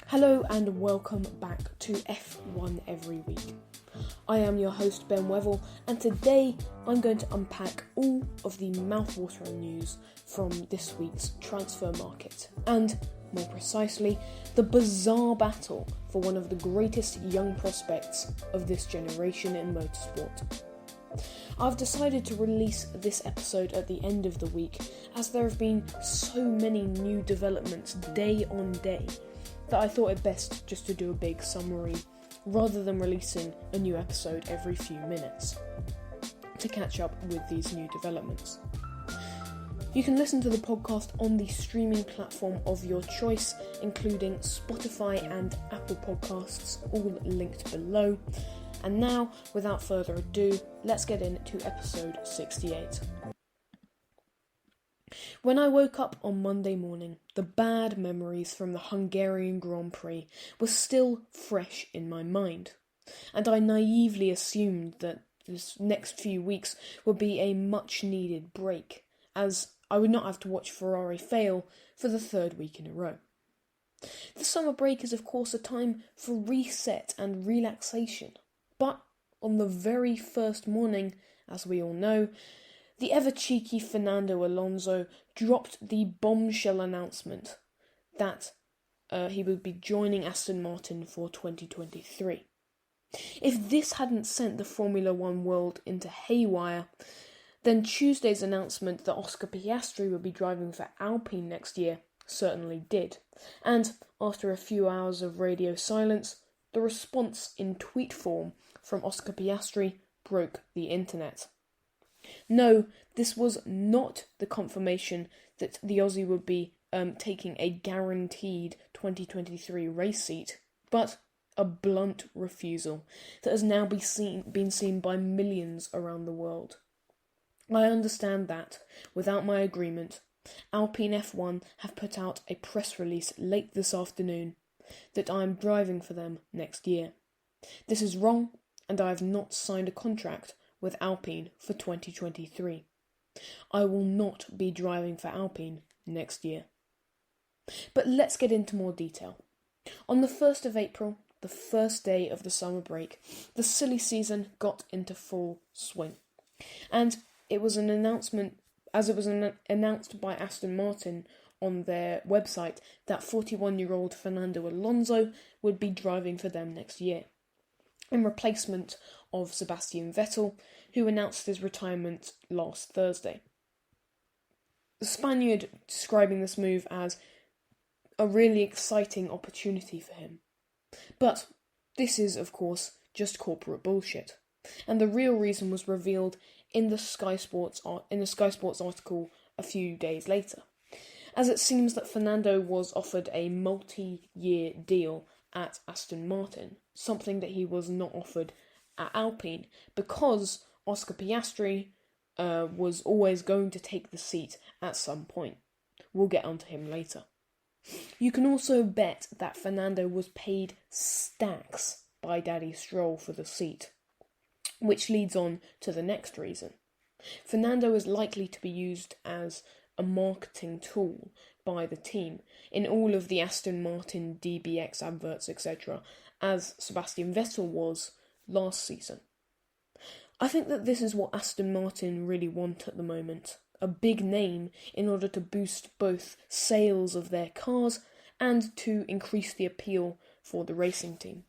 Hello and welcome back to F1 Every Week. I am your host Ben Wevel, and today I'm going to unpack all of the mouthwatering news from this week's transfer market, and more precisely, the bizarre battle for one of the greatest young prospects of this generation in motorsport. I've decided to release this episode at the end of the week, as there have been so many new developments day on day that I thought it best just to do a big summary rather than releasing a new episode every few minutes to catch up with these new developments. You can listen to the podcast on the streaming platform of your choice, including Spotify and Apple Podcasts, all linked below. And now, without further ado, let's get into episode 68. When I woke up on Monday morning, the bad memories from the Hungarian Grand Prix were still fresh in my mind, and I naively assumed that this next few weeks would be a much-needed break, as I would not have to watch Ferrari fail for the third week in a row. The summer break is of course a time for reset and relaxation, but on the very first morning, as we all know, the ever-cheeky Fernando Alonso dropped the bombshell announcement that he would be joining Aston Martin for 2023. If this hadn't sent the Formula One world into haywire, then Tuesday's announcement that Oscar Piastri would be driving for Alpine next year certainly did. And after a few hours of radio silence, the response in tweet form from Oscar Piastri broke the internet. No, this was not the confirmation that the Aussie would be taking a guaranteed 2023 race seat, but a blunt refusal that has now been seen by millions around the world. I understand that, without my agreement, Alpine F1 have put out a press release late this afternoon that I am driving for them next year. This is wrong, and I have not signed a contract with Alpine for 2023. I will not be driving for Alpine next year. But let's get into more detail. On the 1st of April, the first day of the summer break, the silly season got into full swing. And it was announced by Aston Martin on their website that 41-year-old Fernando Alonso would be driving for them next year, in replacement of Sebastian Vettel, who announced his retirement last Thursday. The Spaniard describing this move as a really exciting opportunity for him. But this is, of course, just corporate bullshit, and the real reason was revealed in the Sky Sports article a few days later, as it seems that Fernando was offered a multi-year deal at Aston Martin, something that he was not offered at Alpine, because Oscar Piastri was always going to take the seat at some point. We'll get onto him later. You can also bet that Fernando was paid stacks by Daddy Stroll for the seat, which leads on to the next reason. Fernando is likely to be used as a marketing tool by the team in all of the Aston Martin DBX adverts, etc., as Sebastian Vettel was last season. I think that this is what Aston Martin really want at the moment, a big name in order to boost both sales of their cars and to increase the appeal for the racing team.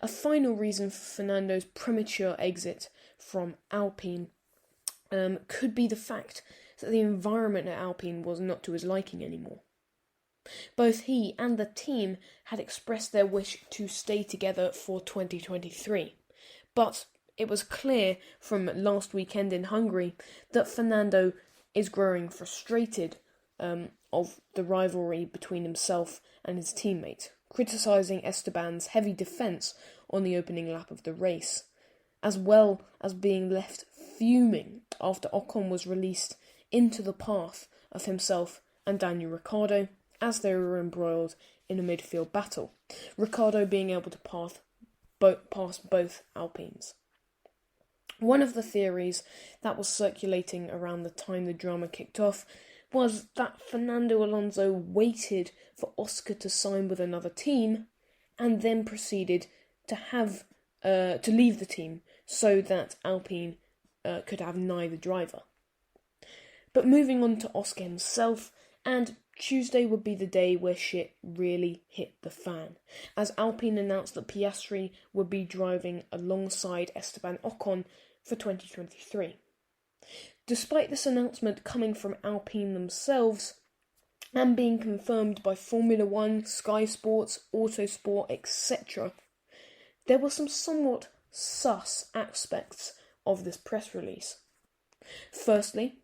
A final reason for Fernando's premature exit from Alpine could be the fact that the environment at Alpine was not to his liking anymore. Both he and the team had expressed their wish to stay together for 2023, but it was clear from last weekend in Hungary that Fernando is growing frustrated of the rivalry between himself and his teammate, criticising Esteban's heavy defence on the opening lap of the race, as well as being left fuming after Ocon was released into the path of himself and Daniel Ricciardo as they were embroiled in a midfield battle, Ricciardo being able to pass both Alpines. One of the theories that was circulating around the time the drama kicked off was that Fernando Alonso waited for Oscar to sign with another team and then proceeded to leave the team so that Alpine could have neither driver. But moving on to Oscar himself, and Tuesday would be the day where shit really hit the fan, as Alpine announced that Piastri would be driving alongside Esteban Ocon for 2023. Despite this announcement coming from Alpine themselves, and being confirmed by Formula 1, Sky Sports, Autosport, etc., there were some somewhat sus aspects of this press release. Firstly,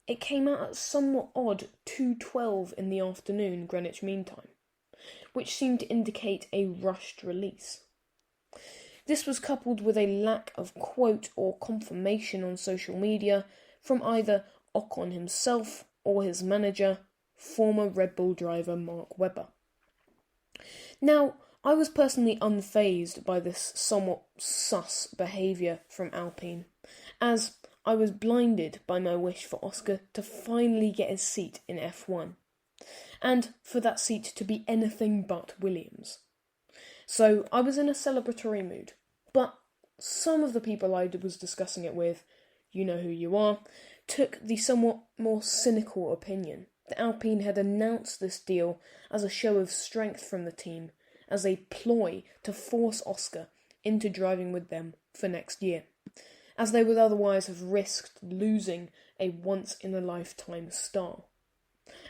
it came out at somewhat odd 2:12 in the afternoon Greenwich Mean Time, which seemed to indicate a rushed release. This was coupled with a lack of quote or confirmation on social media from either Ocon himself or his manager, former Red Bull driver Mark Webber. Now, I was personally unfazed by this somewhat sus behaviour from Alpine, as I was blinded by my wish for Oscar to finally get his seat in F1, and for that seat to be anything but Williams. So I was in a celebratory mood, but some of the people I was discussing it with, you know who you are, took the somewhat more cynical opinion that Alpine had announced this deal as a show of strength from the team, as a ploy to force Oscar into driving with them for next year, as they would otherwise have risked losing a once-in-a-lifetime star.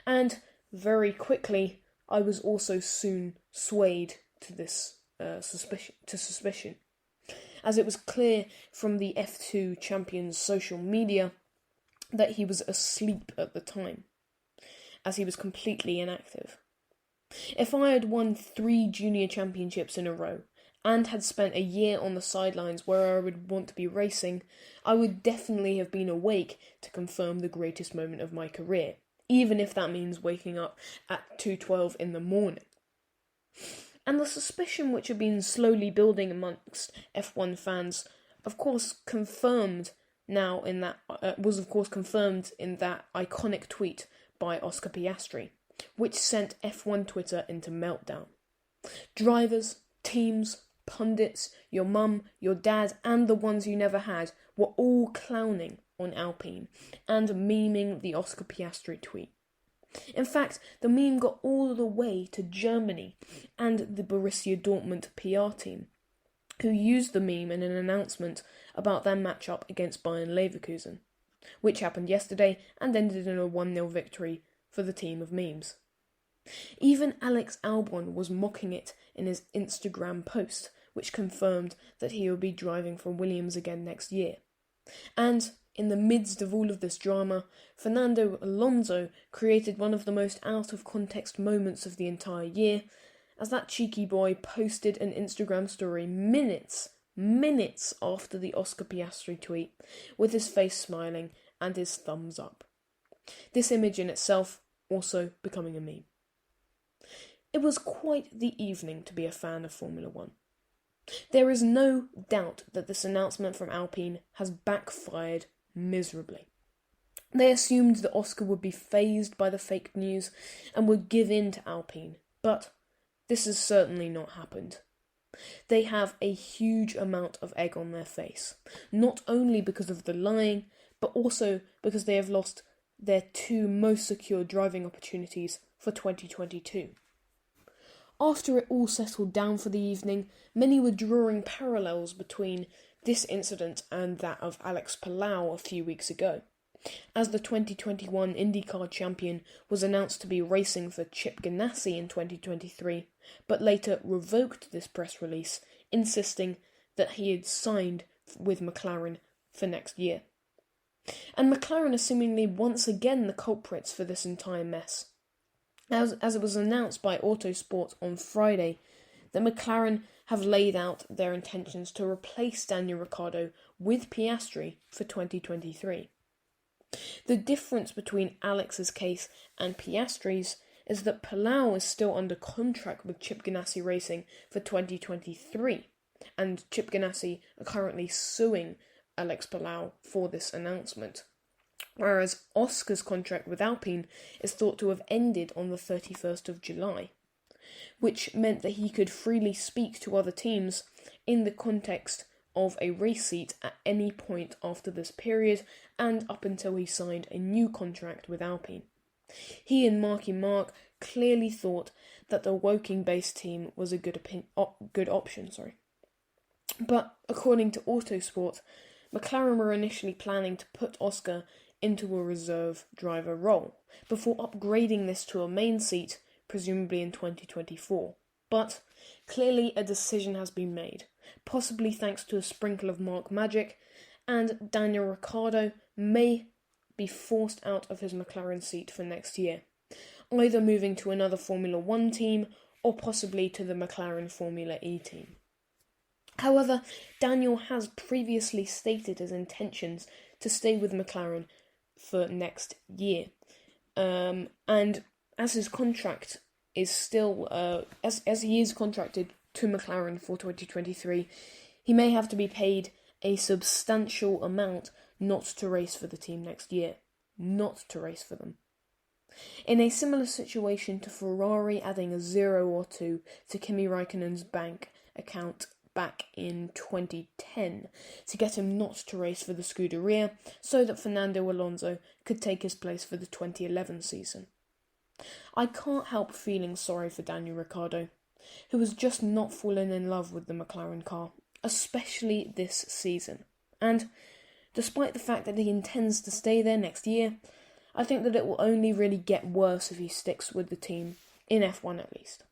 And very quickly, I was also soon swayed to this suspicion, as it was clear from the F2 champion's social media that he was asleep at the time, as he was completely inactive. If I had won 3 junior championships in a row, and had spent a year on the sidelines where I would want to be racing, I would definitely have been awake to confirm the greatest moment of my career, even if that means waking up at 2:12 in the morning. And the suspicion which had been slowly building amongst F1 fans, of course confirmed in that iconic tweet by Oscar Piastri, which sent F1 Twitter into meltdown. Drivers, teams, pundits, your mum, your dad, and the ones you never had were all clowning on Alpine and memeing the Oscar Piastri tweet. In fact, the meme got all the way to Germany and the Borussia Dortmund PR team, who used the meme in an announcement about their matchup against Bayern Leverkusen, which happened yesterday and ended in a 1-0 victory for the team of memes. Even Alex Albon was mocking it in his Instagram post, which confirmed that he will be driving for Williams again next year. And in the midst of all of this drama, Fernando Alonso created one of the most out-of-context moments of the entire year, as that cheeky boy posted an Instagram story minutes after the Oscar Piastri tweet, with his face smiling and his thumbs up. This image in itself also becoming a meme. It was quite the evening to be a fan of Formula 1. There is no doubt that this announcement from Alpine has backfired miserably. They assumed that Oscar would be fazed by the fake news and would give in to Alpine, but this has certainly not happened. They have a huge amount of egg on their face, not only because of the lying, but also because they have lost their 2 most secure driving opportunities for 2022. After it all settled down for the evening, many were drawing parallels between this incident and that of Alex Palou a few weeks ago, as the 2021 IndyCar champion was announced to be racing for Chip Ganassi in 2023, but later revoked this press release, insisting that he had signed with McLaren for next year. And McLaren are seemingly once again the culprits for this entire mess, as it was announced by Autosport on Friday that McLaren have laid out their intentions to replace Daniel Ricciardo with Piastri for 2023. The difference between Alex's case and Piastri's is that Palou is still under contract with Chip Ganassi Racing for 2023, and Chip Ganassi are currently suing Alex Palou for this announcement, whereas Oscar's contract with Alpine is thought to have ended on the 31st of July, which meant that he could freely speak to other teams in the context of a race seat at any point after this period and up until he signed a new contract with Alpine. He and Marky Mark clearly thought that the Woking-based team was a good option. But according to Autosport, McLaren were initially planning to put Oscar into a reserve driver role before upgrading this to a main seat, presumably in 2024. But clearly a decision has been made, possibly thanks to a sprinkle of Mark magic, and Daniel Ricciardo may be forced out of his McLaren seat for next year, either moving to another Formula 1 team or possibly to the McLaren Formula E team. However, Daniel has previously stated his intentions to stay with McLaren for next year, and as his contract is still, as he is contracted to McLaren for 2023, he may have to be paid a substantial amount not to race for the team next year. Not to race for them. In a similar situation to Ferrari adding a 0 or 2 to Kimi Raikkonen's bank account back in 2010 to get him not to race for the Scuderia so that Fernando Alonso could take his place for the 2011 season. I can't help feeling sorry for Daniel Ricciardo, who has just not fallen in love with the McLaren car, especially this season. And despite the fact that he intends to stay there next year, I think that it will only really get worse if he sticks with the team, in F1 at least.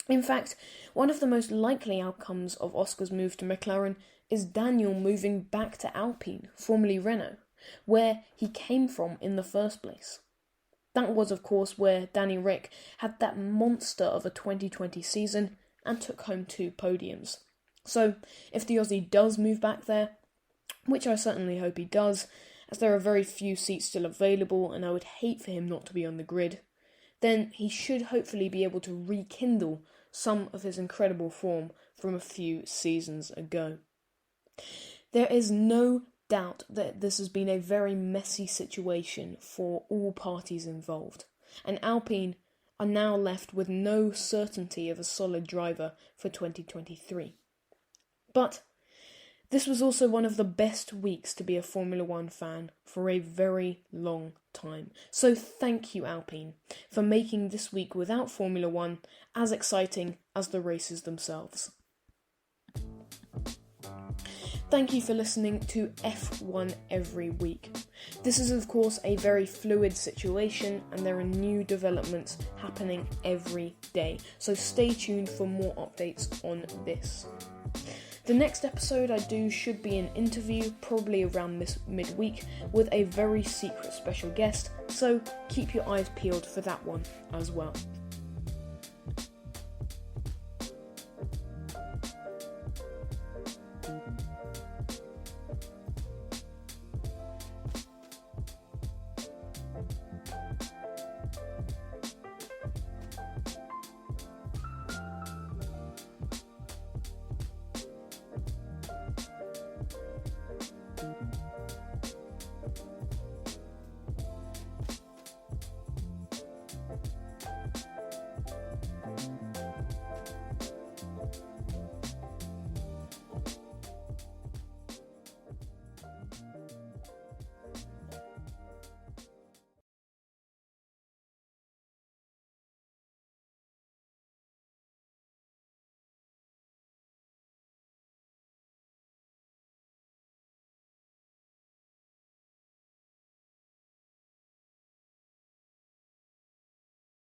In fact, one of the most likely outcomes of Oscar's move to McLaren is Daniel moving back to Alpine, formerly Renault, where he came from in the first place. That was, of course, where Danny Ric had that monster of a 2020 season and took home 2 podiums. So, if the Aussie does move back there, which I certainly hope he does, as there are very few seats still available and I would hate for him not to be on the grid, then he should hopefully be able to rekindle some of his incredible form from a few seasons ago. There is no doubt that this has been a very messy situation for all parties involved, and Alpine are now left with no certainty of a solid driver for 2023. But this was also one of the best weeks to be a Formula 1 fan for a very long time. So thank you, Alpine, for making this week without Formula 1 as exciting as the races themselves. Thank you for listening to F1 Every Week. This is, of course, a very fluid situation and there are new developments happening every day. So stay tuned for more updates on this. The next episode I do should be an interview, probably around midweek, with a very secret special guest, so keep your eyes peeled for that one as well.